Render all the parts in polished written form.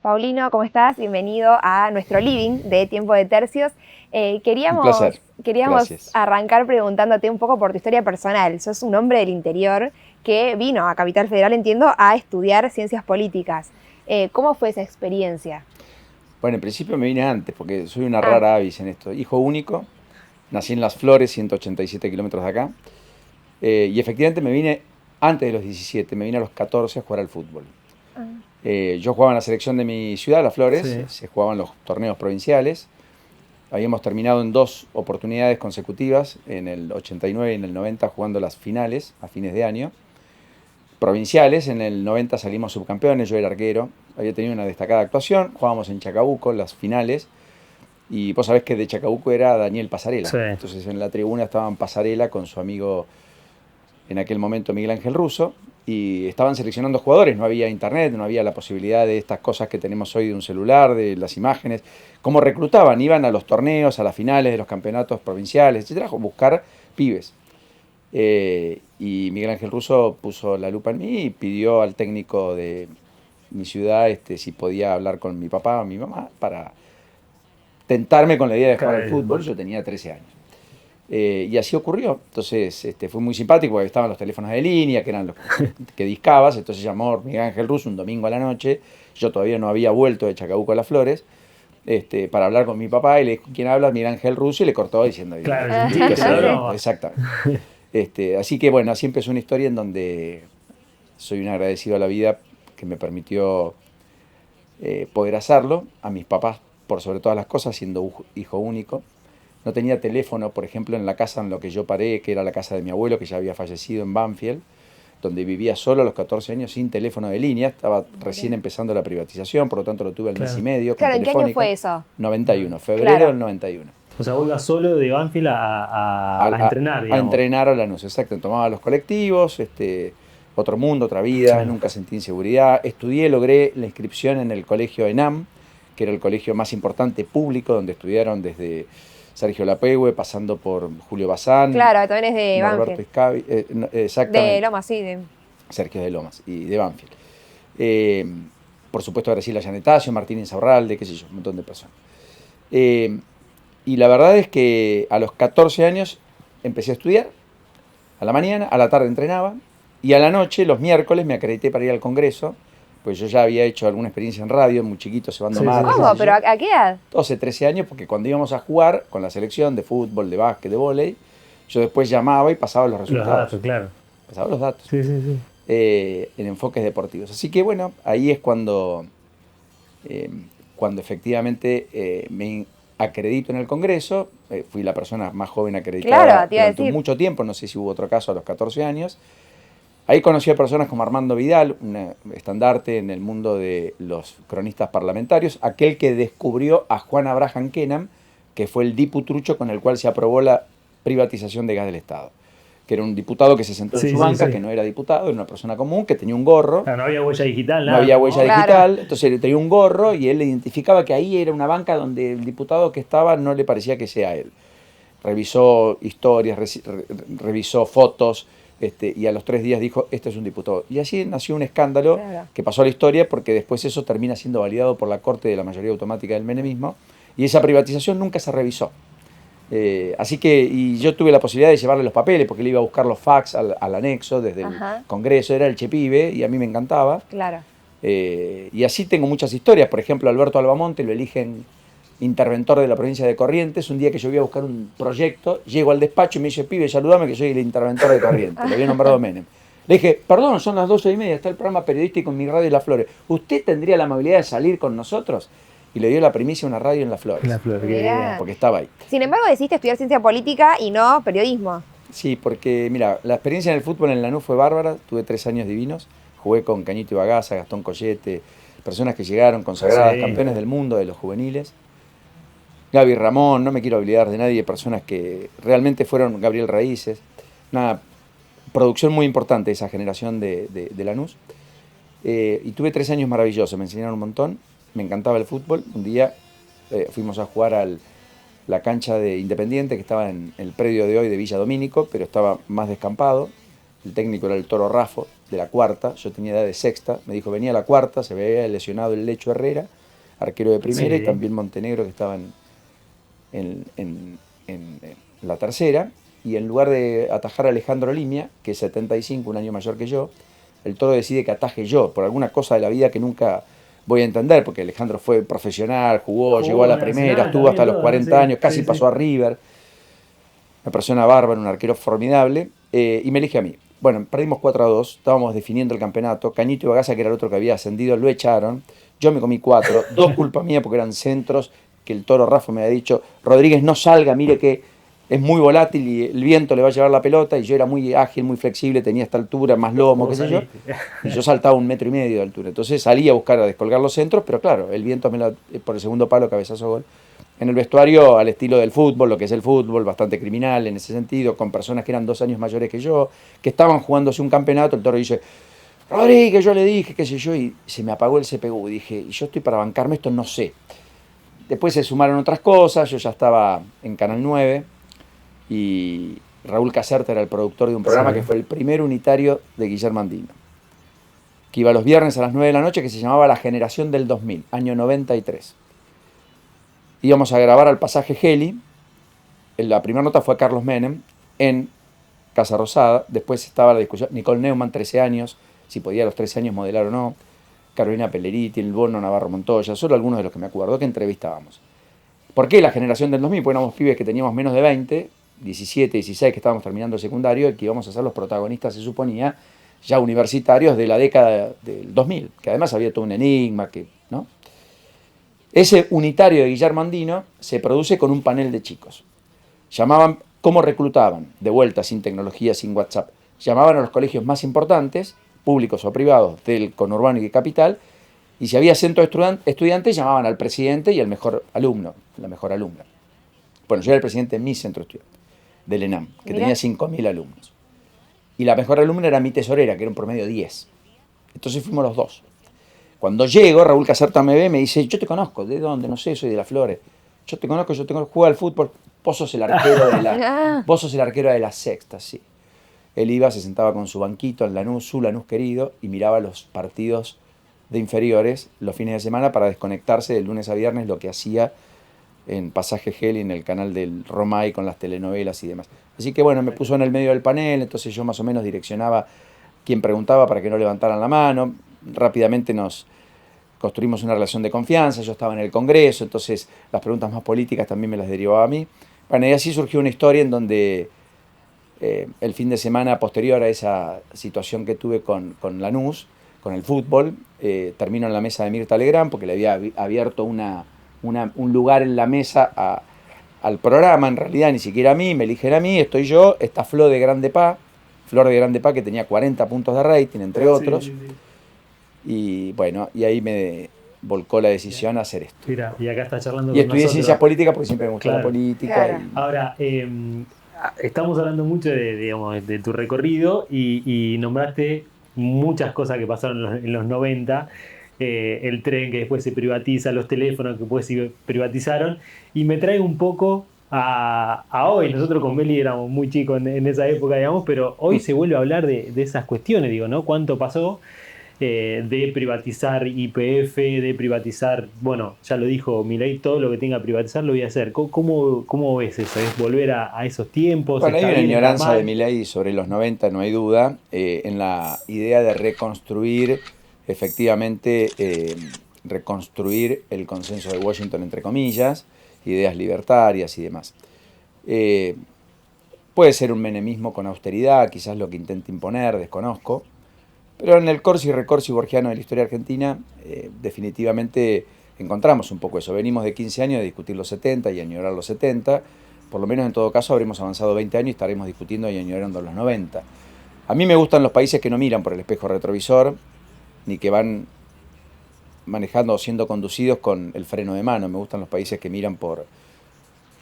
Paulino, ¿cómo estás? Bienvenido a nuestro living de Tiempo de Tercios. Un placer, Queríamos gracias. arrancar preguntándote un poco por tu historia personal. Sos un hombre del interior que vino a Capital Federal, entiendo, a estudiar ciencias políticas. ¿Cómo fue esa experiencia? Bueno, en principio me vine antes, porque soy una Ah, rara avis en esto. Hijo único, nací en Las Flores, 187 kilómetros de acá, y efectivamente me vine antes de los 17, me vine a los 14 a jugar al fútbol. ah, Yo jugaba en la selección de mi ciudad, Las Flores, Sí. se jugaban los torneos provinciales. Habíamos terminado en dos oportunidades consecutivas, en el 89 y en el 90, jugando las finales a fines de año. Provinciales, en el 90 salimos subcampeones, yo era arquero, había tenido una destacada actuación, jugábamos en Chacabuco, las finales, y vos sabés que de Chacabuco era Daniel Pasarela. Sí. Entonces en la tribuna estaban Pasarela con su amigo en aquel momento Miguel Ángel Russo, y estaban seleccionando jugadores, no había internet, no había la posibilidad de estas cosas que tenemos hoy de un celular, de las imágenes. ¿Cómo reclutaban? Iban a los torneos, a las finales de los campeonatos provinciales, etcétera, a buscar pibes. Y Miguel Ángel Russo puso la lupa en mí y pidió al técnico de mi ciudad si podía hablar con mi papá o mi mamá para tentarme con la idea de jugar al fútbol. Yo tenía 13 años. Y así ocurrió. Entonces fue muy simpático porque estaban los teléfonos de línea, que eran los que discabas. Entonces llamó Miguel Ángel Russo un domingo a la noche. Yo todavía no había vuelto de Chacabuco a Las Flores. Para hablar con mi papá y le dijo, ¿quién habla? Miguel Ángel Russo, y le cortó diciendo, Claro, es un ¿qué chiste, sé yo? ¿no? Exactamente. Así que bueno, así empezó una historia en donde soy un agradecido a la vida que me permitió poder hacerlo, a mis papás por sobre todas las cosas, siendo hijo único. No tenía teléfono, por ejemplo, en la casa en la que yo paré, que era la casa de mi abuelo, que ya había fallecido en Banfield, donde vivía solo a los 14 años sin teléfono de línea. Estaba recién Mira. empezando la privatización, por lo tanto lo tuve al mes y Claro. medio con Claro, ¿en qué año Telefónica. fue eso? 91, febrero Claro. del 91. O sea, vos ibas solo de Banfield a, a entrenar, a digamos. entrenar a Lanús, exacto. Tomaba los colectivos, otro mundo, otra vida, Claro. nunca sentí inseguridad. Estudié, logré la inscripción en el colegio ENAM, que era el colegio más importante público, donde estudiaron desde Sergio Lapehue, pasando por Julio Bazán, Claro, también es de Norberto Banfield. Iscavi, De exactamente, Loma, sí. Sergio de Lomas y de Banfield. Eh, por supuesto, Graciela Yanetacio, Martín Insaurralde, qué sé yo, un montón de personas. Eh, y la verdad es que a los 14 años empecé a estudiar, a la mañana, a la tarde entrenaba, y a la noche, los miércoles, me acredité para ir al Congreso, pues yo ya había hecho alguna experiencia en radio, muy chiquito, cebando Sí, sí, mates, qué ¿Cómo? sé sí. ¿Pero yo. a qué edad? 12, 13 años, porque cuando íbamos a jugar con la selección de fútbol, de básquet, de vóley, yo después llamaba y pasaba los Los resultados, datos, claro. pasaba los datos, Sí, sí, sí. en enfoques deportivos. Así que bueno, ahí es eh, cuando efectivamente me acredito en el Congreso. Fui la persona más joven acreditada Claro, te iba a durante decir. mucho tiempo, no sé si hubo otro caso a los 14 años. Ahí conocí a personas como Armando Vidal, un estandarte en el mundo de los cronistas parlamentarios, aquel que descubrió a Juan Abraham Kennan, que fue el diputrucho con el cual se aprobó la privatización de gas del Estado, que era un diputado que se sentó en Sí, su sí, banca, sí. que no era diputado, era una persona común, que tenía un gorro, Claro, no había huella digital, no nada, había como huella ahora. Claro. digital, entonces él tenía un gorro y él identificaba que ahí era una banca donde el diputado que estaba no le parecía que sea él. Revisó historias, revisó fotos, y a los 3 días dijo, este es un diputado. Y así nació un escándalo Claro. que pasó a la historia, porque después eso termina siendo validado por la Corte de la mayoría automática del menemismo, y esa privatización nunca se revisó. Así que, y yo tuve la posibilidad de llevarle los papeles, porque él iba a buscar los fax al anexo desde el Ajá, Congreso, era el Chepibe, y a mí me encantaba. claro. Y así tengo muchas historias. Por ejemplo, Alberto Albamonte lo eligen interventor de la provincia de Corrientes. Un día que yo voy a buscar un proyecto, llego al despacho y me dice, pibe, saludame que soy el interventor de Corrientes. Lo había nombrado Menem. Le dije, perdón, son las 12:30, está el programa periodístico en mi radio Las Flores. ¿Usted tendría la amabilidad de salir con nosotros? Y le dio la primicia a una radio en Las La Flores, flor, qué bien. Mirá. porque estaba ahí. Sin embargo, decidiste estudiar ciencia política y no periodismo. Sí, porque mira, la experiencia en el fútbol en Lanús fue bárbara. Tuve 3 años divinos. Jugué con Cañito Ibagaza, Gastón Collete, personas que llegaron consagradas, Sí. campeones del mundo de los juveniles. Gaby Ramón, no me quiero olvidar de nadie, personas que realmente fueron Gabriel Raíces. Una producción muy importante esa generación de Lanús. Y tuve 3 años maravillosos, me enseñaron un montón, me encantaba el fútbol. Un día fuimos a jugar a la cancha de Independiente, que estaba en el predio de hoy de Villa Domínico, pero estaba más descampado. El técnico era el Toro Raffo, de la cuarta, yo tenía edad de sexta, me dijo, venía a la cuarta, se me había lesionado el Lecho Herrera, arquero de primera, Sí. y también Montenegro, que estaba en la tercera, y en lugar de atajar a Alejandro Limia, que es 75, un año mayor que yo, el Toro decide que ataje yo, por alguna cosa de la vida que nunca voy a entender, porque Alejandro fue profesional, jugó, llegó a la Nacional primera, estuvo también, hasta los todo, 40 sí, años, casi sí, pasó a River, una persona bárbara, un arquero formidable, y me elige a mí. Bueno, perdimos 4-2, estábamos definiendo el campeonato, Cañito Ibagaza, que era el otro que había ascendido, lo echaron, yo me comí 4, 2 culpa mía porque eran centros, que el Toro Rafa me había dicho, Rodríguez no salga, mire que es muy volátil y el viento le va a llevar la pelota, y yo era muy ágil, muy flexible, tenía esta altura, más lomo, qué Vos sé yo, saliste. y yo saltaba 1,5 metros de altura. Entonces salí a buscar a descolgar los centros, pero claro, el viento por el segundo palo, cabezazo gol. En el vestuario, al estilo del fútbol, lo que es el fútbol, bastante criminal en ese sentido, con personas que eran 2 años mayores que yo, que estaban jugándose un campeonato, el Toro dice, Rodríguez, yo le dije, qué sé yo, y se me apagó el CPU, y dije, y yo estoy para bancarme esto, no sé. Después se sumaron otras cosas, yo ya estaba en Canal 9, y Raúl Caserta era el productor de un programa que fue el primer unitario de Guillermo Andino, que iba los viernes a las 9 de la noche, que se llamaba La Generación del 2000, año 93. Íbamos a grabar al pasaje Heli, la primera nota fue Carlos Menem, en Casa Rosada, después estaba la discusión, Nicole Neumann, 13 años, si podía a los 13 años modelar o no, Carolina Pelleriti, el Bono Navarro Montoya, solo algunos de los que me acuerdo que entrevistábamos. ¿Por qué la generación del 2000? Pues éramos pibes que teníamos menos de 20, 17, 16, que estábamos terminando el secundario, y que íbamos a ser los protagonistas, se suponía, ya universitarios de la década del 2000, que además había todo un enigma, que, ¿no? Ese unitario de Guillermo Andino se produce con un panel de chicos. Llamaban, ¿cómo reclutaban? De vuelta, sin tecnología, sin WhatsApp. Llamaban a los colegios más importantes, públicos o privados, del conurbano y de capital, y si había centro de estudiantes, llamaban al presidente y al mejor alumno, la mejor alumna. Bueno, yo era el presidente de mi centro estudiante, del ENAM, que Mirá. tenía 5.000 alumnos. Y la mejor alumna era mi tesorera, que era un promedio 10. Entonces fuimos los dos. Cuando llego, Raúl Caserta me ve y me dice, yo te conozco, ¿de dónde? No sé, soy de Las Flores. Yo te conozco, juega al fútbol. Vos sos el arquero de la sexta, sí. Él iba, se sentaba con su banquito en Lanús, su Lanús querido, y miraba los partidos de inferiores los fines de semana para desconectarse de lunes a viernes, lo que hacía en Pasaje Heli, en el canal del Romay, con las telenovelas y demás. Así que bueno, me puso en el medio del panel, entonces yo más o menos direccionaba quién preguntaba para que no levantaran la mano. Rápidamente nos construimos una relación de confianza, yo estaba en el Congreso, entonces las preguntas más políticas también me las derivaba a mí. Bueno, y así surgió una historia en donde el fin de semana posterior a esa situación que tuve con Lanús, con el fútbol, termino en la mesa de Mirta Legrand, porque le había abierto un lugar en la mesa al programa, en realidad ni siquiera a mí, me eligen a mí, estoy yo, está Flor de Grande Pa, que tenía 40 puntos de rating, entre otros, Sí, sí, sí. y bueno, y ahí me volcó la decisión a hacer esto. Mira, y acá está charlando Y con estudié nosotros. ciencias políticas porque siempre me gustó la Claro. política. Claro. Y Ahora, estamos hablando mucho digamos, de tu recorrido y nombraste muchas cosas que pasaron en los 90, el tren que después se privatiza, los teléfonos que después se privatizaron, y me trae un poco a hoy. Nosotros con Meli éramos muy chicos en esa época, digamos, pero hoy se vuelve a hablar de esas cuestiones, digo, ¿no? ¿Cuánto pasó? De privatizar YPF, de privatizar, bueno, ya lo dijo Milei, todo lo que tenga que privatizar lo voy a hacer. ¿Cómo ves eso? ¿Es volver a esos tiempos? bueno, hay ¿Está una bien, está ignorancia mal? de Milei sobre los 90, no hay duda, en la idea de reconstruir, efectivamente, reconstruir el consenso de Washington, entre comillas, ideas libertarias y demás. Puede ser un menemismo con austeridad, quizás lo que intenta imponer, desconozco. Pero en el corsi y recorsi borgiano de la historia argentina, definitivamente encontramos un poco eso. Venimos de 15 años de discutir los 70 y añorar los 70. Por lo menos en todo caso habremos avanzado 20 años y estaremos discutiendo y añorando los 90. A mí me gustan los países que no miran por el espejo retrovisor, ni que van manejando o siendo conducidos con el freno de mano. Me gustan los países que miran por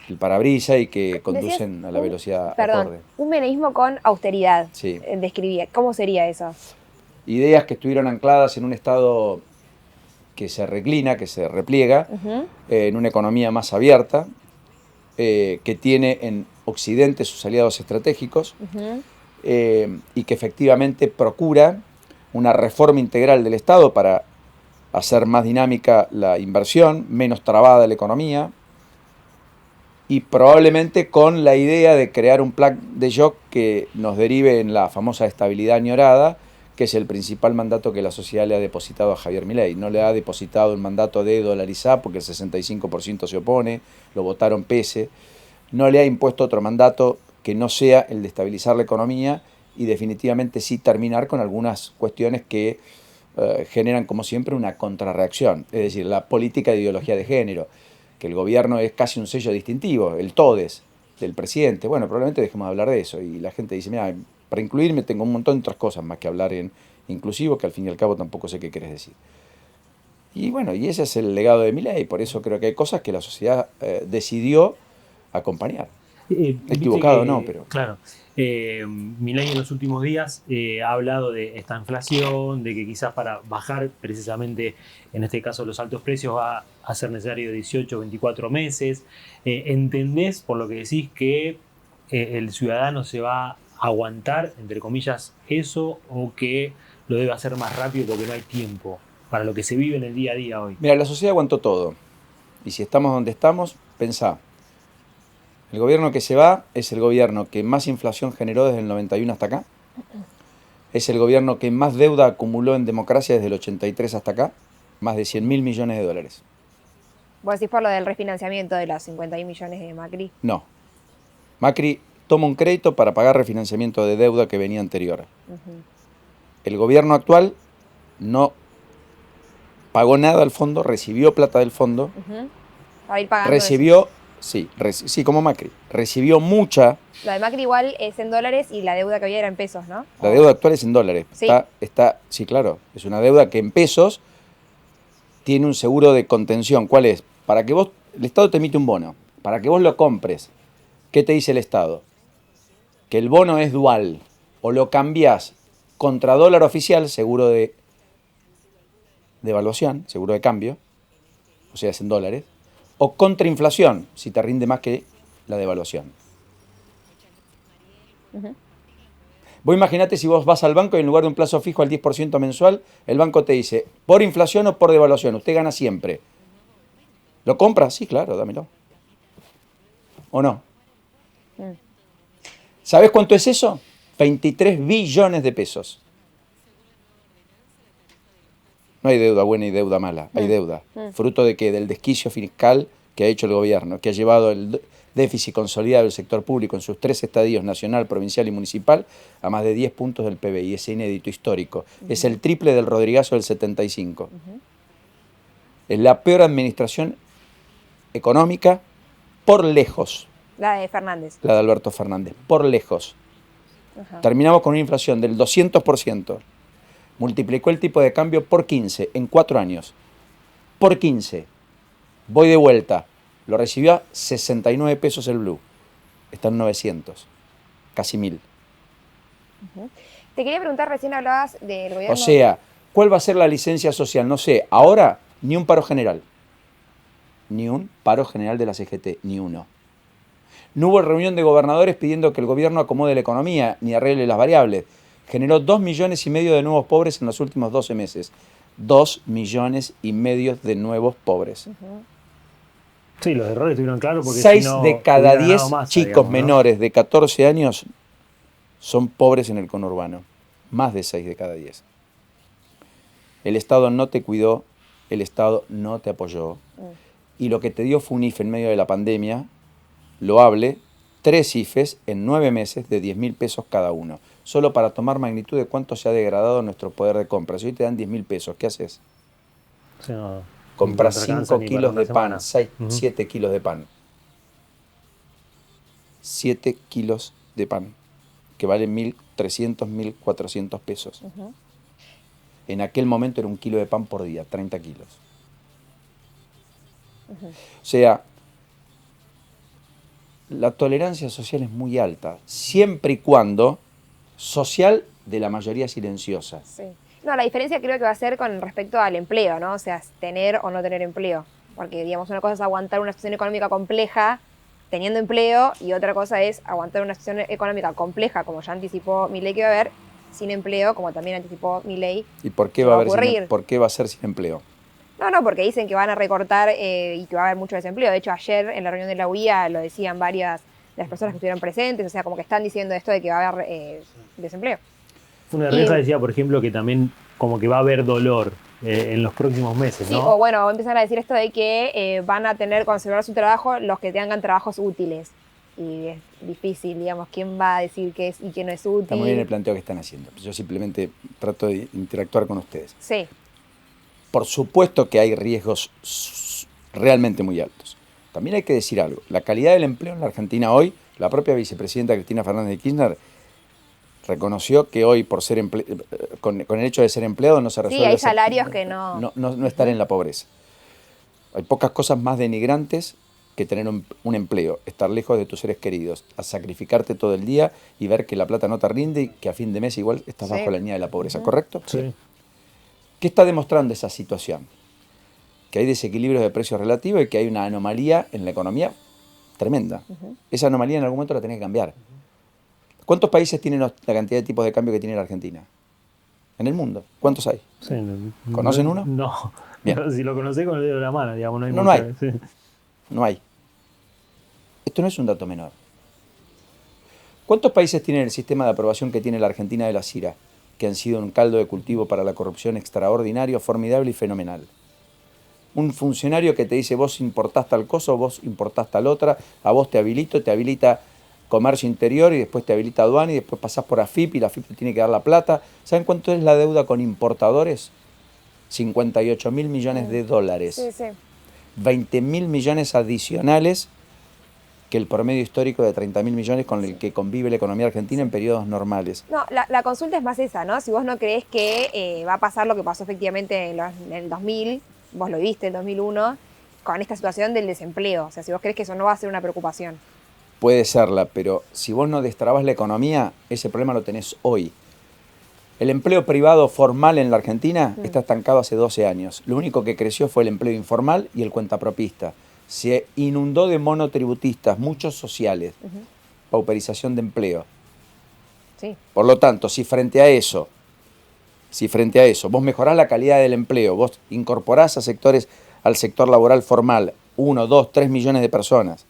el parabrisa y que conducen a la velocidad acorde. Un menemismo con austeridad. Sí. Describía. ¿Cómo sería eso? Ideas que estuvieron ancladas en un Estado que se reclina, que se repliega, en una economía más abierta, que tiene en Occidente sus aliados estratégicos, y que efectivamente procura una reforma integral del Estado para hacer más dinámica la inversión, menos trabada la economía, y probablemente con la idea de crear un plan de shock que nos derive en la famosa estabilidad añorada, que es el principal mandato que la sociedad le ha depositado a Javier Milei. No le ha depositado el mandato de dolarizar porque el 65% se opone, lo votaron pese. No le ha impuesto otro mandato que no sea el de estabilizar la economía y definitivamente sí terminar con algunas cuestiones que generan, como siempre, una contrarreacción. Es decir, la política de ideología de género, que el gobierno es casi un sello distintivo, el todes del presidente. Bueno, probablemente dejemos de hablar de eso. Y la gente dice, mira, para incluirme tengo un montón de otras cosas más que hablar en inclusivo, que al fin y al cabo tampoco sé qué querés decir. Y bueno, y ese es el legado de Milei. Por eso creo que hay cosas que la sociedad decidió acompañar. Equivocado no, pero... Claro. Milei en los últimos días ha hablado de esta inflación, de que quizás para bajar precisamente, en este caso, los altos precios va a ser necesario 18 o 24 meses. ¿Entendés, por lo que decís, que el ciudadano se va a aguantar, entre comillas, eso, o que lo debe hacer más rápido porque no hay tiempo para lo que se vive en el día a día hoy? Mira, la sociedad aguantó todo. Y si estamos donde estamos, pensá. El gobierno que se va es el gobierno que más inflación generó desde el 91 hasta acá. Es el gobierno que más deuda acumuló en democracia desde el 83 hasta acá. Más de 100.000 millones de dólares. ¿Vos decís por lo del refinanciamiento de los 51 millones de Macri? No. Macri toma un crédito para pagar refinanciamiento de deuda que venía anterior. El gobierno actual no pagó nada al fondo, recibió plata del fondo. Va a ir pagando recibió... Sí, como Macri. Recibió mucha... Lo de Macri igual es en dólares y la deuda que había era en pesos, ¿no? La deuda actual es en dólares. Sí. Sí, claro. Es una deuda que en pesos tiene un seguro de contención. ¿Cuál es? Para que vos... El Estado te emite un bono. Para que vos lo compres. ¿Qué te dice el Estado? Que el bono es dual. O lo cambiás contra dólar oficial, seguro de devaluación, seguro de cambio. O sea, es en dólares. O contra inflación, si te rinde más que la devaluación. Vos imaginate si vos vas al banco y en lugar de un plazo fijo al 10% mensual, el banco te dice, ¿por inflación o por devaluación? Usted gana siempre. ¿Lo compra? Sí, claro, dámelo. ¿O no? ¿Sabés cuánto es eso? 23 billones de pesos. No hay deuda buena y deuda mala, hay deuda. ¿Fruto de qué? Del desquicio fiscal que ha hecho el gobierno, que ha llevado el déficit consolidado del sector público en sus 3 estadios, nacional, provincial y municipal, a más de 10 puntos del PBI. Es inédito, histórico. Es el triple del Rodrigazo del 75. Es la peor administración económica por lejos. La de Fernández. La de Alberto Fernández, por lejos. Terminamos con una inflación del 200%. Multiplicó el tipo de cambio por 15 en 4 años. Por 15. Voy de vuelta. Lo recibió a 69 pesos el blue. Está en 900. Casi 1000. Te quería preguntar, recién hablabas del gobierno... O sea, ¿cuál va a ser la licencia social? No sé. Ahora, ni un paro general. Ni un paro general de la CGT. Ni uno. No hubo reunión de gobernadores pidiendo que el gobierno acomode la economía ni arregle las variables. Generó 2,5 millones de nuevos pobres en los últimos 12 meses. 2,5 millones de nuevos pobres. Sí, los errores estuvieron claros porque 6 si no, de cada hubiera 10 ganado más, chicos digamos, ¿no? menores de 14 años son pobres en el conurbano. Más de 6 de cada 10. El Estado no te cuidó, el Estado no te apoyó. Y lo que te dio fue un IFE en medio de la pandemia, loable, 3 IFEs en 9 meses de 10.000 pesos cada uno. Solo para tomar magnitud de cuánto se ha degradado nuestro poder de compra. Si hoy te dan 10.000 pesos, ¿qué haces? O sea, Compras no te alcanza 5 ni kilos para de una pan, semana. 7 kilos de pan. 7 kilos de pan, que valen 1.300, 1.400 pesos. En aquel momento era un kilo de pan por día, 30 kilos. O sea, la tolerancia social es muy alta, siempre y cuando social de la mayoría silenciosa. Sí. No, la diferencia creo que va a ser con respecto al empleo, ¿no? O sea, tener o no tener empleo. Porque, digamos, una cosa es aguantar una situación económica compleja teniendo empleo y otra cosa es aguantar una situación económica compleja, como ya anticipó Milei que va a haber, sin empleo, como también anticipó Milei. ¿Y por qué que va a va a haber ocurrir. por qué va a ser sin empleo? No, porque dicen que van a recortar y que va a haber mucho desempleo. De hecho, ayer en la reunión de la UIA lo decían varias de las personas que estuvieron presentes, o sea, como que están diciendo esto de que va a haber desempleo. Una Y- Reza decía, por ejemplo, que también como que va a haber dolor en los próximos meses, Sí, ¿no? o bueno, empiezan a decir esto de que van a tener que conservar su trabajo los que tengan trabajos útiles. Y es difícil, digamos, quién va a decir qué es y qué no es útil. Está muy bien el planteo que están haciendo. Yo simplemente trato de interactuar con ustedes. Sí, Por supuesto que hay riesgos realmente muy altos. También hay que decir algo. La calidad del empleo en la Argentina hoy, la propia vicepresidenta Cristina Fernández de Kirchner reconoció que hoy, por ser con el hecho de ser empleado, no se resuelve hay salarios que no. no estar en la pobreza. Hay pocas cosas más denigrantes que tener un empleo, estar lejos de tus seres queridos, a sacrificarte todo el día y ver que la plata no te rinde y que a fin de mes igual estás Sí. bajo la línea de la pobreza, ¿correcto? Sí. ¿Qué está demostrando esa situación? Que hay desequilibrios de precios relativos y que hay una anomalía en la economía tremenda. Esa anomalía en algún momento la tenés que cambiar. ¿Cuántos países tienen la cantidad de tipos de cambio que tiene la Argentina? En el mundo. ¿Cuántos hay? Sí, ¿Conocen uno? No. Bien. Pero si lo conocés con el dedo de la mano, digamos, no hay No mucha- hay. sí. No hay. Esto no es un dato menor. ¿Cuántos países tienen el sistema de aprobación que tiene la Argentina de la CIRA, que han sido un caldo de cultivo para la corrupción extraordinario, formidable y fenomenal? Un funcionario que te dice, vos importás tal cosa, vos importás tal otra, a vos te habilita comercio interior y después te habilita aduana y después pasás por AFIP y la AFIP te tiene que dar la plata. ¿Saben cuánto es la deuda con importadores? 58.000 millones de dólares. Sí, sí. 20.000 millones adicionales que el promedio histórico de 30.000 millones con el que convive la economía argentina en periodos normales. No, la consulta es más esa, ¿no? Si vos no creés que va a pasar lo que pasó efectivamente en el 2000, vos lo viste en 2001, con esta situación del desempleo. O sea, si vos creés que eso no va a ser una preocupación. Puede serla, pero si vos no destrabás la economía, ese problema lo tenés hoy. El empleo privado formal en la Argentina está estancado hace 12 años. Lo único que creció fue el empleo informal y el cuentapropista. Se inundó de monotributistas, muchos sociales, pauperización de empleo. Sí. Por lo tanto, si frente a eso vos mejorás la calidad del empleo, vos incorporás a sectores, al sector laboral formal, 1, 2, 3 millones de personas,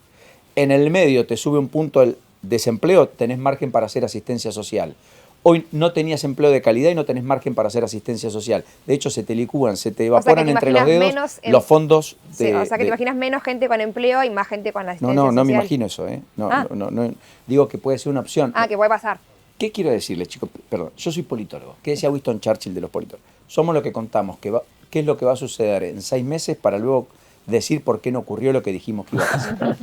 en el medio te sube un punto el desempleo, tenés margen para hacer asistencia social. Hoy no tenías empleo de calidad y no tenés margen para hacer asistencia social. De hecho, se te licúan, se te evaporan te entre los imaginas dedos menos los fondos Sí, de... o sea, que te imaginas menos gente con empleo y más gente con la asistencia No me social. imagino eso, ¿eh? Ah. No, digo que puede ser una opción. Que puede pasar. ¿Qué quiero decirles, chicos? Perdón, yo soy politólogo. ¿Qué decía Winston Churchill de los politólogos? Somos lo que contamos, qué es lo que va a suceder en 6 meses para luego decir por qué no ocurrió lo que dijimos que iba a pasar.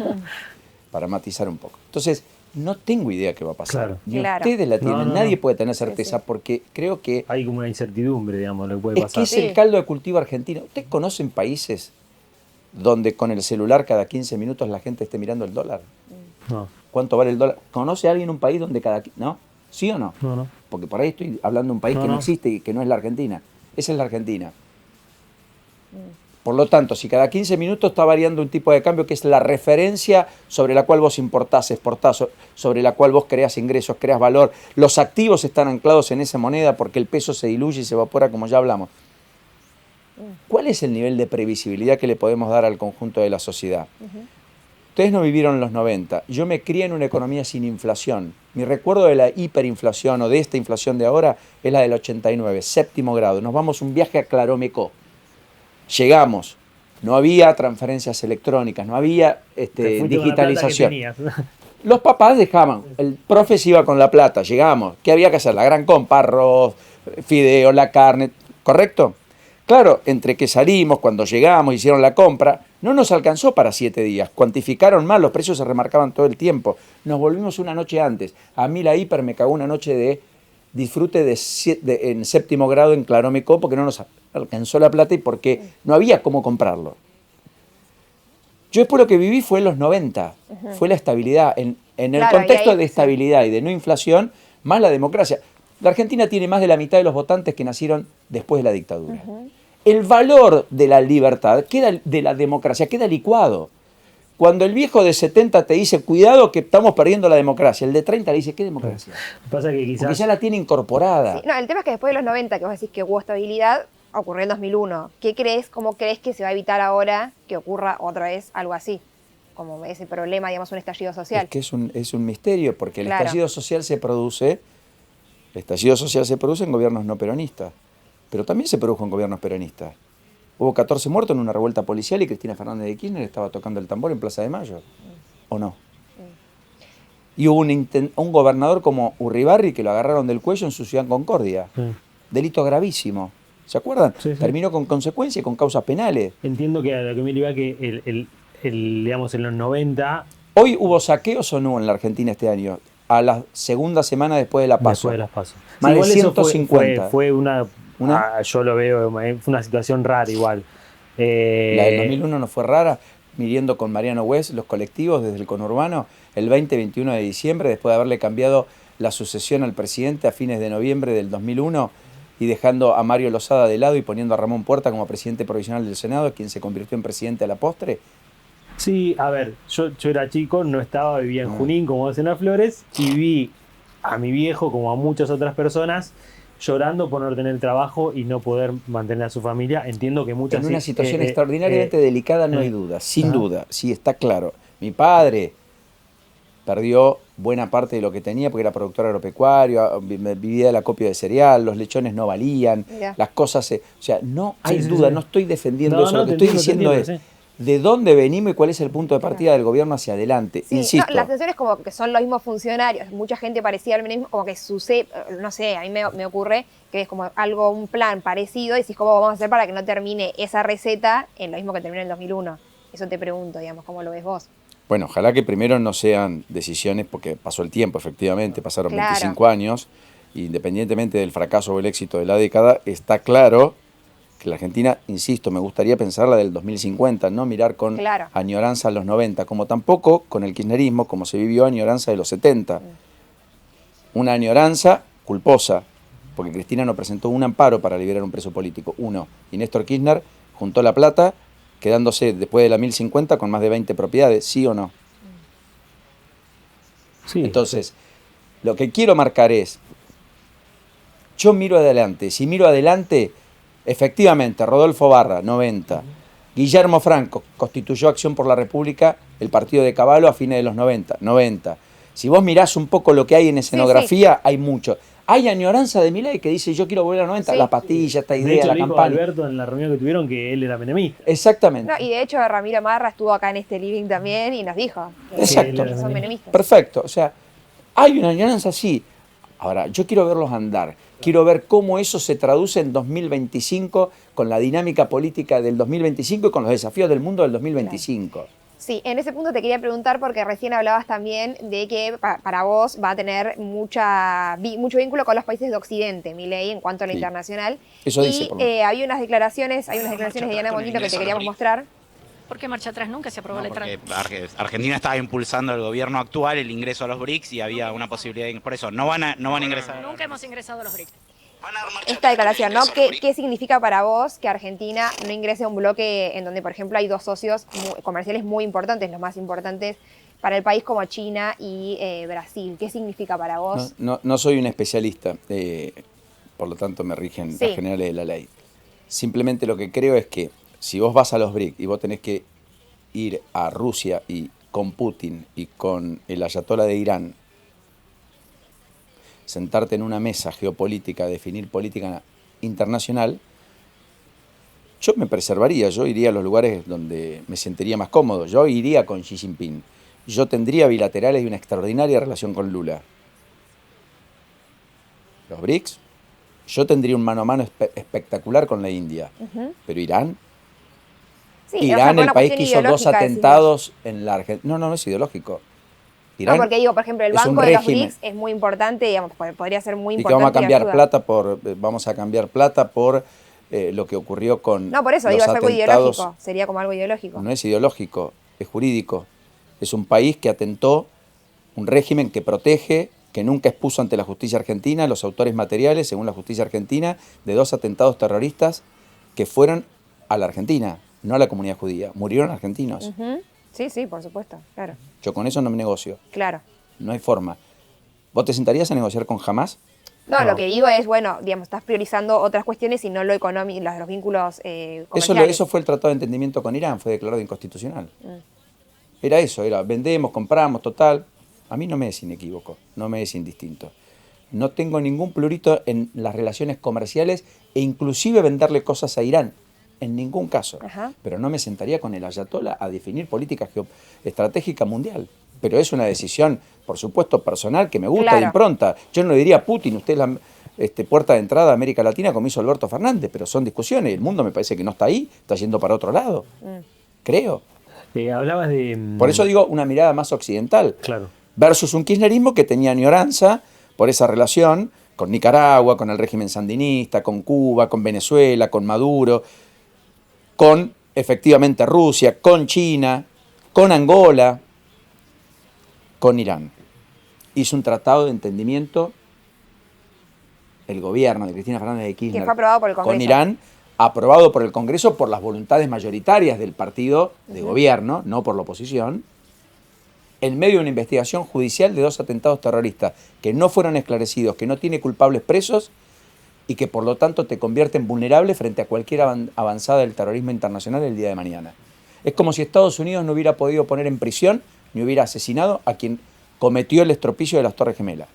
Para matizar un poco. Entonces, no tengo idea qué va a pasar. Claro. Ni Claro. ustedes la tienen, No. nadie puede tener certeza Sí. porque creo que Hay como una incertidumbre, digamos, lo que puede es pasar. que es el caldo de cultivo argentino. ¿Ustedes conocen países donde con el celular cada 15 minutos la gente esté mirando el dólar? No, ¿Cuánto vale el dólar? ¿Conoce a alguien un país donde ¿no? ¿Sí o no? no. Porque por ahí estoy hablando de un país que no existe y que no es la Argentina. Esa es la Argentina. Por lo tanto, si cada 15 minutos está variando un tipo de cambio que es la referencia sobre la cual vos importás, exportás, sobre la cual vos creás ingresos, creás valor, los activos están anclados en esa moneda porque el peso se diluye y se evapora, como ya hablamos. ¿Cuál es el nivel de previsibilidad que le podemos dar al conjunto de la sociedad? Ustedes no vivieron los 90. Yo me crié en una economía sin inflación. Mi recuerdo de la hiperinflación o de esta inflación de ahora es la del 89, séptimo grado. Nos vamos un viaje a Claromecó. Llegamos. No había transferencias electrónicas, no había Te fuiste con la digitalización. plata que tenías. Los papás dejaban, el profe se iba con la plata, llegamos. ¿Qué había que hacer? La gran compa, arroz, fideo, la carne, ¿correcto? Claro, entre que salimos, cuando llegamos, hicieron la compra, no nos alcanzó para 7 días. Cuantificaron mal, los precios se remarcaban todo el tiempo. Nos volvimos una noche antes. A mí la hiper me cagó una noche de disfrute en séptimo grado en Claromecó porque no nos alcanzó la plata y porque no había cómo comprarlo. Yo después lo que viví fue en los 90, fue la estabilidad. En el Claro, contexto y ahí, de estabilidad y de no inflación, más la democracia. La Argentina tiene más de la mitad de los votantes que nacieron después de la dictadura. El valor de la libertad, de la democracia, queda licuado. Cuando el viejo de 70 te dice, cuidado que estamos perdiendo la democracia, el de 30 le dice, ¿qué democracia? Pasa que quizás... Porque ya la tiene incorporada. Sí, no, el tema es que después de los 90, que vos decís que hubo estabilidad, ocurrió en 2001. ¿Cómo crees que se va a evitar ahora que ocurra otra vez algo así? Como ese problema, digamos, un estallido social. Es que es un misterio, porque el Claro. estallido social se produce en gobiernos no peronistas, pero también se produjo en gobiernos peronistas. Hubo 14 muertos en una revuelta policial y Cristina Fernández de Kirchner estaba tocando el tambor en Plaza de Mayo, ¿o no? Y hubo un gobernador como Urribarri que lo agarraron del cuello en su ciudad Concordia. Sí. Delito gravísimo. ¿Se acuerdan? Sí, sí. Terminó con consecuencias, con causas penales. Entiendo que a lo que me iba que digamos, en los 90... ¿Hoy hubo saqueos o no en la Argentina este año? A la segunda semana después de la PASO. Después de las PASO. Más de igual eso 150. Fue una... ¿Una? yo lo veo, fue una situación rara igual. La del 2001 no fue rara, midiendo con Mariano West los colectivos desde el conurbano el 20-21 de diciembre, después de haberle cambiado la sucesión al presidente a fines de noviembre del 2001 y dejando a Mario Lozada de lado y poniendo a Ramón Puerta como presidente provisional del Senado, quien se convirtió en presidente a la postre. Sí, a ver, yo era chico, no estaba, vivía en Junín, como dicen las Flores, y vi a mi viejo, como a muchas otras personas, llorando por no tener trabajo y no poder mantener a su familia. Entiendo que muchas... En una situación extraordinariamente delicada, no hay duda, sin duda, sí, está claro. Mi padre perdió buena parte de lo que tenía porque era productor agropecuario, vivía del acopio de cereal, los lechones no valían, Mirá. las cosas... o sea, no hay Sí, duda, sí. no estoy defendiendo No, eso, no, lo que te estoy entiendo, diciendo es... sí. ¿De dónde venimos y cuál es el punto de partida del gobierno hacia adelante? Sí, Insisto. no, la sensación es como que son los mismos funcionarios, mucha gente parecida al menemismo, como que sucede, no sé, a mí me ocurre que es como algo, un plan parecido, y decís cómo vamos a hacer para que no termine esa receta en lo mismo que terminó en el 2001. Eso te pregunto, digamos, ¿cómo lo ves vos? Bueno, ojalá que primero no sean decisiones, porque pasó el tiempo, efectivamente, pasaron Claro. 25 años, y independientemente del fracaso o el éxito de la década, está claro que la Argentina, insisto, me gustaría pensarla del 2050, no mirar con Claro. añoranza a los 90, como tampoco con el kirchnerismo, como se vivió añoranza de los 70. Una añoranza culposa, porque Cristina no presentó un amparo para liberar un preso político, uno, y Néstor Kirchner juntó la plata, quedándose después de la 1050 con más de 20 propiedades, ¿sí o no? Sí. Entonces, lo que quiero marcar es, yo miro adelante, si miro adelante, efectivamente, Rodolfo Barra, 90, Guillermo Franco constituyó Acción por la República, el partido de Caballo a fines de los 90, 90. Si vos mirás un poco lo que hay en escenografía, hay mucho. Hay añoranza de Milei que dice, yo quiero volver a los 90, Sí. la pastilla, esta De idea, hecho, la le dijo campaña. Alberto en la reunión que tuvieron que él era menemista. Exactamente. No, y de hecho Ramiro Marra estuvo acá en este living también y nos dijo que Exacto. que son menemistas. Perfecto, o sea, hay una añoranza así. Ahora, yo quiero verlos andar, quiero ver cómo eso se traduce en 2025 con la dinámica política del 2025 y con los desafíos del mundo del 2025. Sí, en ese punto te quería preguntar porque recién hablabas también de que para vos va a tener mucho vínculo con los países de Occidente, Milei, en cuanto a lo Sí. internacional. Eso y dice, por lo menos. hay unas declaraciones de Diana Mondino que te queríamos mostrar. ¿Por qué marcha atrás? Nunca se aprobó la Porque entrada. Argentina estaba impulsando el gobierno actual el ingreso a los BRICS y había una posibilidad por eso no van a ingresar. Nunca hemos ingresado a los BRICS. Esta declaración, ¿no? ¿Qué significa para vos que Argentina no ingrese a un bloque en donde, por ejemplo, hay dos socios comerciales muy importantes, los más importantes para el país como China y Brasil? ¿Qué significa para vos? No soy un especialista, por lo tanto me rigen Sí. las generales de la ley. Simplemente lo que creo es que si vos vas a los BRICS y vos tenés que ir a Rusia y con Putin y con el ayatollah de Irán, sentarte en una mesa geopolítica, definir política internacional, yo me preservaría, yo iría a los lugares donde me sentiría más cómodo, yo iría con Xi Jinping, yo tendría bilaterales y una extraordinaria relación con Lula. Los BRICS, yo tendría un mano a mano espectacular con la India, pero Irán, Sí, o sea, Irán, por el una país cuestión que hizo dos ideológica, decís vos. atentados en la Argentina. No es ideológico. Irán No, porque digo, por ejemplo, el es un Banco de los régimen. BRICS es muy importante, digamos, podría ser muy Y que importante. vamos a cambiar ayuda. plata por lo que ocurrió con No, por eso, los digo, es algo atentados. ideológico, sería como algo ideológico. No es ideológico, es jurídico. Es un país que atentó, un régimen que protege, que nunca expuso ante la justicia argentina los autores materiales, según la justicia argentina, de dos atentados terroristas que fueron a la Argentina, no a la comunidad judía. Murieron argentinos. Ujú. Sí, sí, por supuesto, claro. Yo con eso no me negocio. Claro. No hay forma. ¿Vos te sentarías a negociar con Hamas? No, No. lo que digo es, bueno, digamos, estás priorizando otras cuestiones y no lo económico, los vínculos comerciales. Eso fue el tratado de entendimiento con Irán, fue declarado inconstitucional. Era eso, era vendemos, compramos, total. A mí no me es inequívoco, no me es indistinto. No tengo ningún plurito en las relaciones comerciales e inclusive venderle cosas a Irán, en ningún caso. Ajá. Pero no me sentaría con el ayatollah a definir política estratégica mundial. Pero es una decisión, por supuesto, personal que me gusta Claro. de impronta. Yo no le diría a Putin, usted es la puerta de entrada a América Latina como hizo Alberto Fernández, pero son discusiones. El mundo me parece que no está ahí, está yendo para otro lado. Creo. Hablabas de... Por eso digo una mirada más occidental. Claro. Versus un kirchnerismo que tenía añoranza por esa relación con Nicaragua, con el régimen sandinista, con Cuba, con Venezuela, con Maduro, con efectivamente Rusia, con China, con Angola, con Irán. Hizo un tratado de entendimiento el gobierno de Cristina Fernández de Kirchner Que fue aprobado por el Congreso. con Irán, aprobado por el Congreso por las voluntades mayoritarias del partido de gobierno, no por la oposición, en medio de una investigación judicial de 2 atentados terroristas que no fueron esclarecidos, que no tiene culpables presos y que por lo tanto te convierten vulnerable frente a cualquier avanzada del terrorismo internacional el día de mañana. Es como si Estados Unidos no hubiera podido poner en prisión ni hubiera asesinado a quien cometió el estropicio de las Torres Gemelas.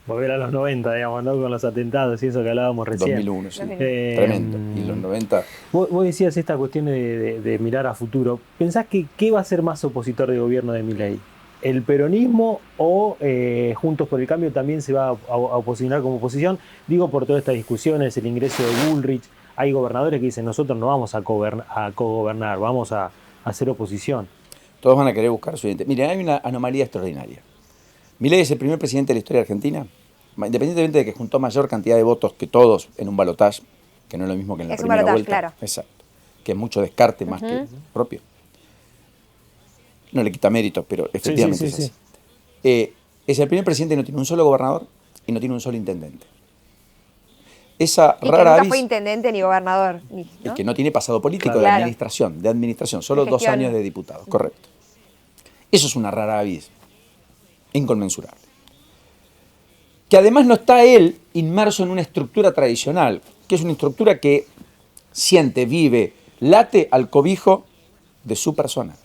Volver a los 90, digamos, ¿no? Con los atentados y eso que hablábamos recién. 2001, sí. 2001. Tremendo. Y los 90... Vos decías esta cuestión de mirar a futuro. ¿Pensás que qué va a ser más opositor de gobierno de Milei? ¿El peronismo o Juntos por el Cambio también se va a posicionar como oposición? Digo, por todas estas discusiones, el ingreso de Bullrich. Hay gobernadores que dicen, nosotros no vamos a cogobernar, vamos a hacer oposición. Todos van a querer buscar su identidad. Miren, hay una anomalía extraordinaria. Milei es el primer presidente de la historia de Argentina, independientemente de que juntó mayor cantidad de votos que todos en un balotaje, que no es lo mismo que en la Es un primera balotaje, vuelta. claro. Exacto. Que es mucho descarte más que propio. No le quita méritos, pero efectivamente sí, es así. Es el primer presidente que no tiene un solo gobernador y no tiene un solo intendente. Esa Y que rara nunca avis fue intendente ni gobernador. ¿No? es que no tiene pasado político Claro. de administración, solo De 2 gestión. años de diputado, correcto. Eso es una rara avis, inconmensurable. Que además no está él inmerso en una estructura tradicional, que es una estructura que siente, vive, late al cobijo de su persona,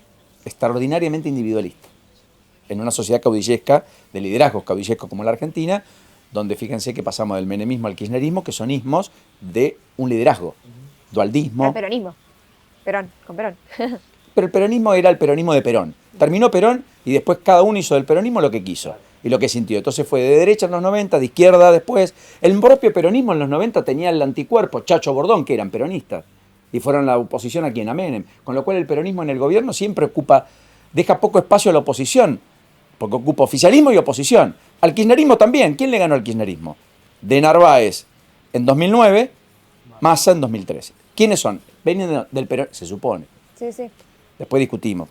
extraordinariamente individualista, en una sociedad caudillesca, de liderazgos caudillescos como la Argentina, donde fíjense que pasamos del menemismo al kirchnerismo, que son ismos de un liderazgo, dualdismo. Al peronismo. Perón, con Perón. Pero el peronismo era el peronismo de Perón. Terminó Perón y después cada uno hizo del peronismo lo que quiso y lo que sintió. Entonces fue de derecha en los 90, de izquierda después. El propio peronismo en los 90 tenía el anticuerpo, Chacho Bordón, que eran peronistas y fueron la oposición a quien, a Menem. Con lo cual el peronismo en el gobierno siempre deja poco espacio a la oposición, porque ocupa oficialismo y oposición. Al kirchnerismo también. ¿Quién le ganó al kirchnerismo? De Narváez en 2009, Massa en 2013. ¿Quiénes son? Vienen del Perón, se supone. Sí, sí. Después discutimos.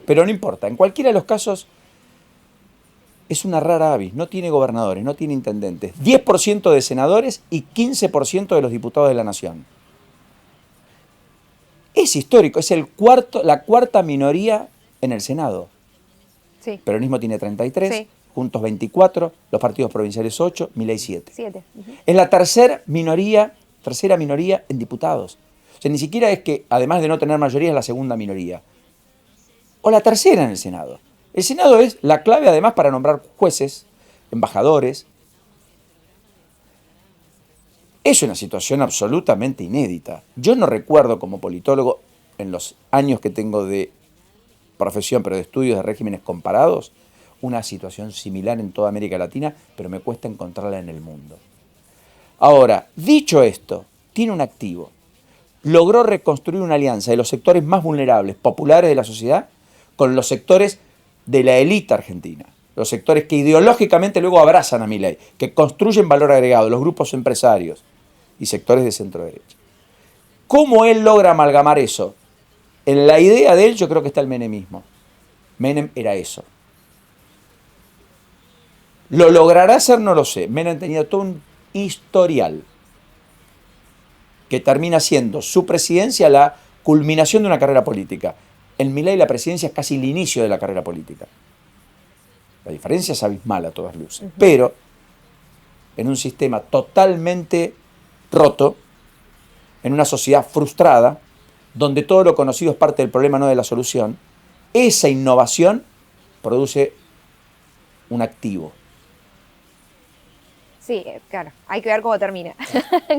Pero no importa. En cualquiera de los casos es una rara avis. No tiene gobernadores, no tiene intendentes. 10% de senadores y 15% de los diputados de la nación. Es histórico. Es la cuarta minoría en el Senado. Sí. El peronismo tiene 33, Sí. Juntos 24, los partidos provinciales 8, Milei 7. 7. Ujú. Es la tercera minoría en diputados. O sea, ni siquiera es que, además de no tener mayoría, es la segunda minoría. O la tercera en el Senado. El Senado es la clave, además, para nombrar jueces, embajadores. Es una situación absolutamente inédita. Yo no recuerdo, como politólogo, en los años que tengo de profesión, pero de estudios de regímenes comparados, una situación similar en toda América Latina, pero me cuesta encontrarla en el mundo. Ahora, dicho esto, tiene un activo. Logró reconstruir una alianza de los sectores más vulnerables, populares de la sociedad, con los sectores de la élite argentina. Los sectores que ideológicamente luego abrazan a Milei, que construyen valor agregado, los grupos empresarios y sectores de centro derecha. ¿Cómo él logra amalgamar eso? En la idea de él yo creo que está el menemismo. Menem era eso. ¿Lo logrará hacer? No lo sé. Menem tenía todo un historial que termina siendo su presidencia la culminación de una carrera política. En Milei la presidencia es casi el inicio de la carrera política. La diferencia es abismal a todas luces. Pero en un sistema totalmente roto, en una sociedad frustrada, donde todo lo conocido es parte del problema, no de la solución, esa innovación produce un activo. Sí, claro. Hay que ver cómo termina.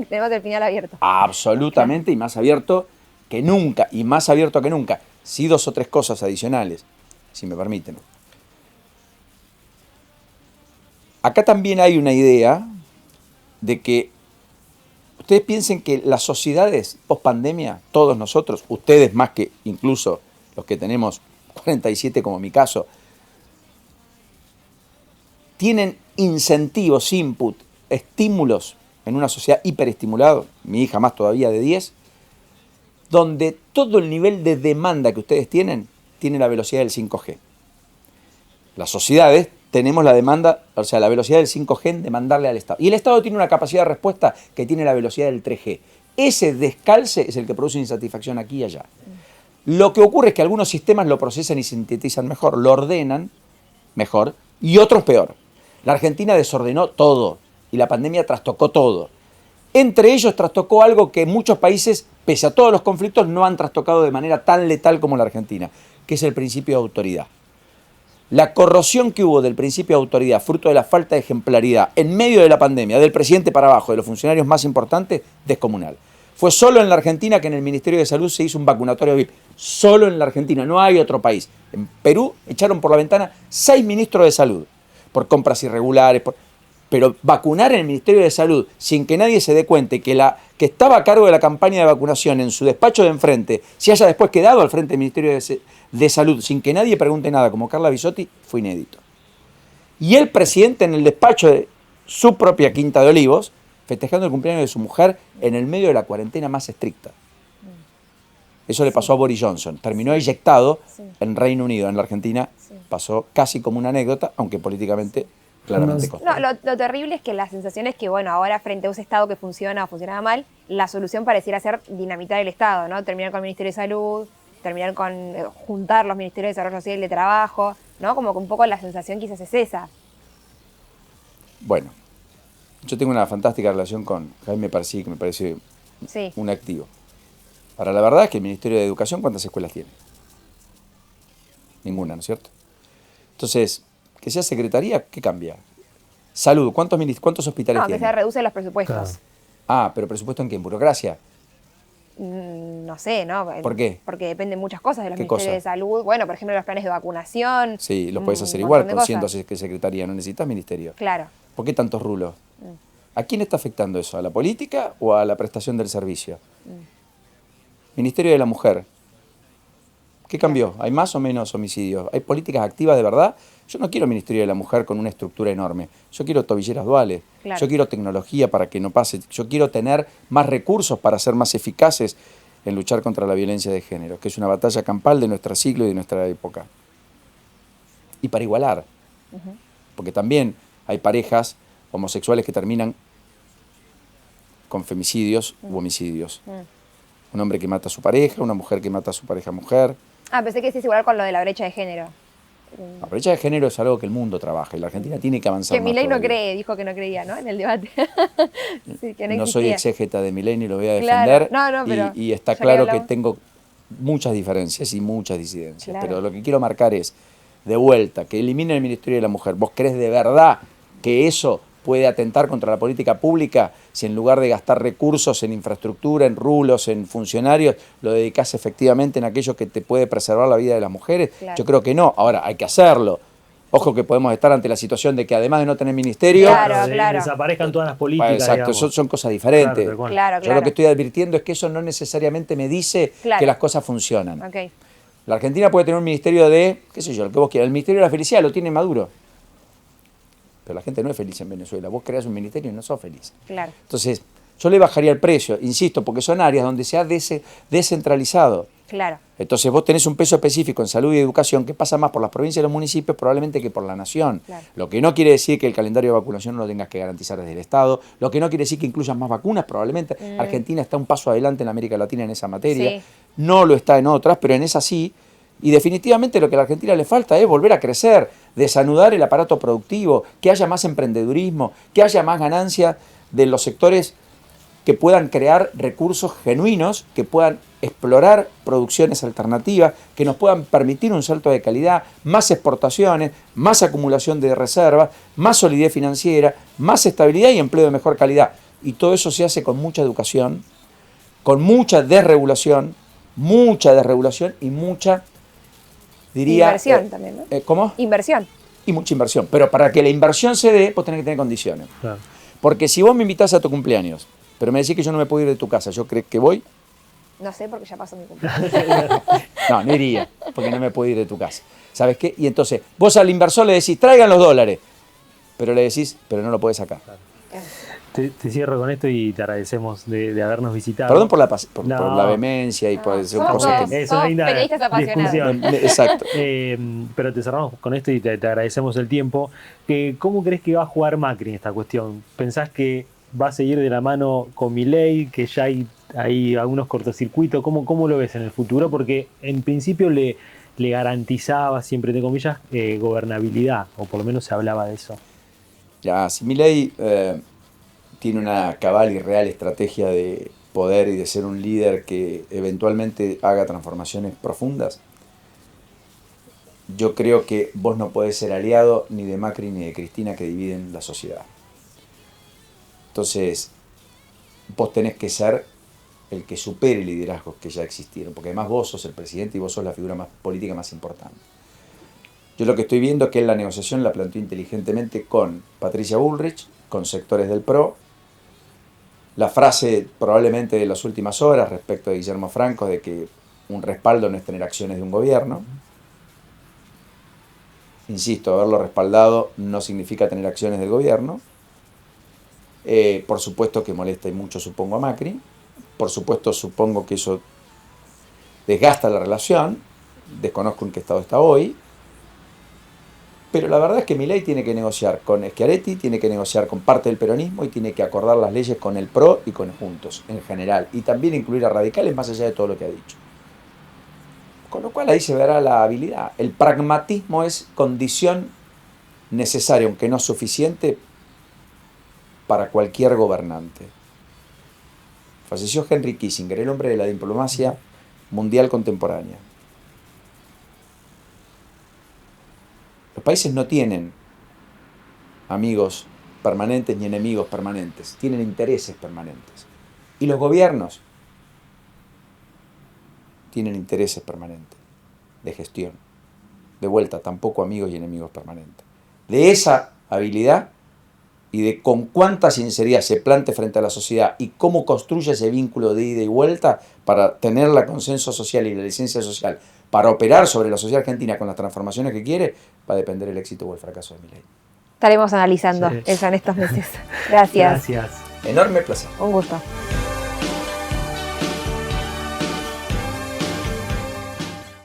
Tenemos el final abierto. Absolutamente, y más abierto que nunca, y más abierto que nunca. Sí, 2 o 3 cosas adicionales, si me permiten. Acá también hay una idea de que ustedes piensen que las sociedades post pandemia, todos nosotros, ustedes más que incluso los que tenemos 47 como mi caso, tienen incentivos, input, estímulos en una sociedad hiperestimulada, mi hija más todavía de 10, donde todo el nivel de demanda que ustedes tienen, tiene la velocidad del 5G. Las sociedades tenemos la demanda, o sea, la velocidad del 5G en demandarle al Estado. Y el Estado tiene una capacidad de respuesta que tiene la velocidad del 3G. Ese descalce es el que produce insatisfacción aquí y allá. Lo que ocurre es que algunos sistemas lo procesan y sintetizan mejor, lo ordenan mejor, y otros peor. La Argentina desordenó todo, y la pandemia trastocó todo. Entre ellos trastocó algo que muchos países, pese a todos los conflictos, no han trastocado de manera tan letal como la Argentina, que es el principio de autoridad. La corrosión que hubo del principio de autoridad, fruto de la falta de ejemplaridad, en medio de la pandemia, del presidente para abajo, de los funcionarios más importantes, descomunal. Fue solo en la Argentina que en el Ministerio de Salud se hizo un vacunatorio VIP. Solo en la Argentina, no hay otro país. En Perú echaron por la ventana 6 ministros de salud, por compras irregulares, pero vacunar en el Ministerio de Salud sin que nadie se dé cuenta que la que estaba a cargo de la campaña de vacunación en su despacho de enfrente se haya después quedado al frente del Ministerio de Salud sin que nadie pregunte nada, como Carla Bisotti, fue inédito. Y el presidente en el despacho de su propia Quinta de Olivos, festejando el cumpleaños de su mujer en el medio de la cuarentena más estricta. Eso le pasó a Boris Johnson. Terminó eyectado en Reino Unido, en la Argentina. Pasó casi como una anécdota, aunque políticamente claramente costó. No, lo terrible es que la sensación es que, bueno, ahora frente a un Estado que funciona o funcionaba mal, la solución pareciera ser dinamitar el Estado, ¿no? Terminar con el Ministerio de Salud, terminar con juntar los Ministerios de Desarrollo Social y de Trabajo, ¿no? Como que un poco la sensación quizás es esa. Bueno, yo tengo una fantástica relación con Jaime Parsi, que me parece un activo. Ahora, la verdad es que el Ministerio de Educación, ¿cuántas escuelas tiene? Ninguna, ¿no es cierto? Entonces, que sea secretaría, ¿qué cambia? Salud, ¿cuántos hospitales No, tiene? que se reducen los presupuestos. Claro. Ah, pero ¿presupuesto en qué? ¿En burocracia? No sé, ¿no? ¿Por qué? Porque dependen muchas cosas de los ¿Qué ministerios cosa? de salud. Bueno, por ejemplo, los planes de vacunación. Sí, los puedes hacer un igual montón con de 100 cosas. secretaría, no necesitas ministerio. Claro. ¿Por qué tantos rulos? ¿A quién está afectando eso? ¿A la política o a la prestación del servicio? Ministerio de la Mujer. ¿Qué cambió? ¿Hay más o menos homicidios? ¿Hay políticas activas de verdad? Yo no quiero Ministerio de la Mujer con una estructura enorme. Yo quiero tobilleras duales. Claro. Yo quiero tecnología para que no pase. Yo quiero tener más recursos para ser más eficaces en luchar contra la violencia de género, que es una batalla campal de nuestro siglo y de nuestra época. Y para igualar. Porque también hay parejas homosexuales que terminan con femicidios u homicidios. Un hombre que mata a su pareja, una mujer que mata a su pareja mujer. Ah, pensé que sí es igual con lo de la brecha de género. La brecha de género es algo que el mundo trabaja y la Argentina tiene que avanzar Que más Milei no todavía. cree, dijo que no creía, ¿no? En el debate. Sí, que no No soy existía. exégeta de Milei ni lo voy a Claro. defender. No, pero y está ya que claro que hablamos. tengo muchas diferencias y muchas disidencias. Claro. Pero lo que quiero marcar es, de vuelta, que eliminen el Ministerio de la Mujer. ¿Vos crees de verdad que eso puede atentar contra la política pública si en lugar de gastar recursos en infraestructura, en rulos, en funcionarios, lo dedicás efectivamente en aquello que te puede preservar la vida de las mujeres? Claro. Yo creo que no. Ahora, hay que hacerlo. Ojo que podemos estar ante la situación de que además de no tener ministerio, Claro, claro. Desaparezcan todas las políticas. exacto, digamos. son cosas diferentes. Claro, tal cual. Claro, Yo claro. lo que estoy advirtiendo es que eso no necesariamente me dice Claro. que las cosas funcionan. Ok. La Argentina puede tener un ministerio de, qué sé yo, lo que vos quieras. El Ministerio de la Felicidad lo tiene Maduro. Pero la gente no es feliz en Venezuela. Vos creás un ministerio y no sos feliz. Claro. Entonces, yo le bajaría el precio, insisto, porque son áreas donde se ha descentralizado. Claro. Entonces vos tenés un peso específico en salud y educación que pasa más por las provincias y los municipios probablemente que por la nación. Claro. Lo que no quiere decir que el calendario de vacunación no lo tengas que garantizar desde el Estado, lo que no quiere decir que incluyas más vacunas probablemente. Argentina está un paso adelante en América Latina en esa materia, Sí. no lo está en otras, pero en esa sí. Y definitivamente lo que a la Argentina le falta es volver a crecer, desanudar el aparato productivo, que haya más emprendedurismo, que haya más ganancia de los sectores que puedan crear recursos genuinos, que puedan explorar producciones alternativas, que nos puedan permitir un salto de calidad, más exportaciones, más acumulación de reservas, más solidez financiera, más estabilidad y empleo de mejor calidad. Y todo eso se hace con mucha educación, con mucha desregulación y mucha, diría... Inversión también, ¿no? ¿Cómo? Inversión. Y mucha inversión. Pero para que la inversión se dé, vos tenés que tener condiciones. Claro. Porque si vos me invitás a tu cumpleaños, pero me decís que yo no me puedo ir de tu casa, ¿yo creo que voy? No sé, porque ya pasó mi cumpleaños. No iría, porque no me puedo ir de tu casa. ¿Sabes qué? Y entonces, vos al inversor le decís, traigan los dólares. Pero le decís, pero no lo podés sacar. Te cierro con esto y te agradecemos de habernos visitado. Perdón por la No. vehemencia y por Somos cosas que... todos periodistas apasionados. Exacto. Pero te cerramos con esto y te agradecemos el tiempo. ¿Cómo crees que va a jugar Macri en esta cuestión? ¿Pensás que va a seguir de la mano con Milei, que ya hay algunos cortocircuitos? ¿Cómo lo ves en el futuro? Porque en principio le garantizaba, siempre entre comillas, gobernabilidad, o por lo menos se hablaba de eso. Ya, si Milei tiene una cabal y real estrategia de poder y de ser un líder que eventualmente haga transformaciones profundas, yo creo que vos no podés ser aliado ni de Macri ni de Cristina, que dividen la sociedad. Entonces, vos tenés que ser el que supere liderazgos que ya existieron, porque además vos sos el presidente y vos sos la figura más política más importante. Yo lo que estoy viendo es que la negociación la planteó inteligentemente con Patricia Bullrich, con sectores del PRO. La frase probablemente de las últimas horas respecto de Guillermo Franco de que un respaldo no es tener acciones de un gobierno. Insisto, haberlo respaldado no significa tener acciones del gobierno. Por supuesto que molesta y mucho, supongo, a Macri. Por supuesto, supongo que eso desgasta la relación. Desconozco en qué estado está hoy. Pero la verdad es que Milei tiene que negociar con Schiaretti, tiene que negociar con parte del peronismo y tiene que acordar las leyes con el PRO y con Juntos en general. Y también incluir a radicales más allá de todo lo que ha dicho. Con lo cual ahí se verá la habilidad. El pragmatismo es condición necesaria, aunque no suficiente, para cualquier gobernante. Falleció Henry Kissinger, el hombre de la diplomacia mundial contemporánea. Los países no tienen amigos permanentes ni enemigos permanentes, tienen intereses permanentes. Y los gobiernos tienen intereses permanentes de gestión. De vuelta, tampoco amigos y enemigos permanentes. De esa habilidad y de con cuánta sinceridad se plante frente a la sociedad y cómo construye ese vínculo de ida y vuelta para tener la consenso social y la licencia social para operar sobre la sociedad argentina con las transformaciones que quiere, va a depender el éxito o el fracaso de Milei. Estaremos analizando eso en estos meses. Gracias. Gracias. Enorme placer. Un gusto.